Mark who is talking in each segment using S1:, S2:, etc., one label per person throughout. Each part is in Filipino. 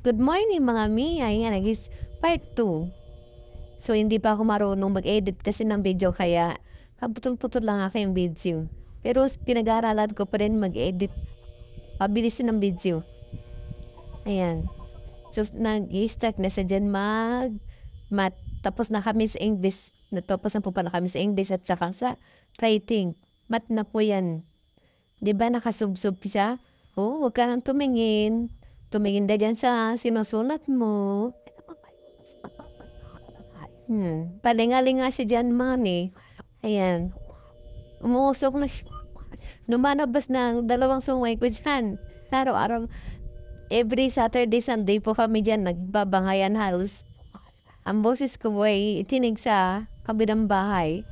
S1: Good morning mga Mia, ayan part 2. So hindi pa ako marunong mag-edit kasi ng video kaya kaputol-putol lang aking video. Pero pinag-aaralan ko pa rin mag-edit, pabilisin ng video. Ayan. So nag-i-start na siya diyan math. Tapos na kami sa English. Natapos na po pala kami sa English at saka sa writing. Math na po yan. 'Di ba nakasubsob siya? Oh, huwag ka nang tumingin. Tumingin ka diyan sa sinusulat mo. Palinga-linga siya diyan man, eh. Ayan, umuusok na siya. Lumalabas ng dalawang sungay ko diyan. Araw-araw, every Saturday, Sunday po kami diyan nagbabangayan halos. Ang boses ko ay tinig sa kabilang bahay.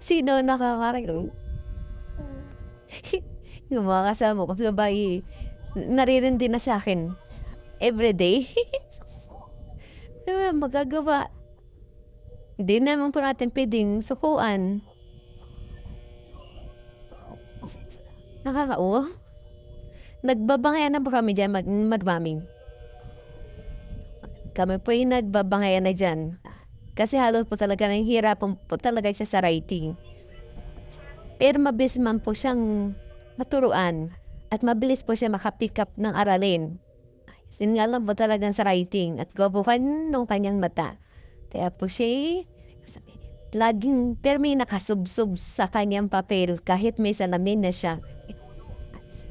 S1: Sino nakakarinig? Yung mga kasama ko sa bahay, naririnig na sa'kin everyday. Ano naman magagawa? Hindi naman po natin puwedeng sukuan. Nagbabangayan na po kami diyan magmaming. Kami po'y nagbabangayan na diyan. Kasi halos po talaga nahihirapan po talaga siya sa writing. Pero mabilis man po siyang maturuan at mabilis po siya maka-pick up ng aralin. Yun nga lang po talagang sa writing at gwapuhan nung kanyang mata. Kaya po siya'y laging pero may nakasubsob sa kanyang papel kahit may salamin na siya.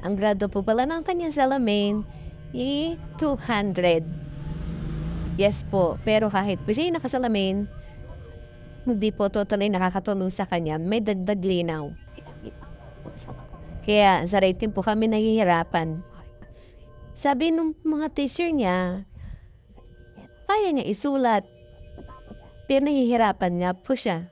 S1: Ang grado po pala ng kanyang salamin, 200. Yes po, pero kahit po siya'y nakasalamin, hindi po totally nakakatulong sa kanya, may dagdag linaw. Kaya sa writing po kami nahihirapan. Sabi nung mga teacher niya, kaya niya isulat, pero nahihirapan nga po siya.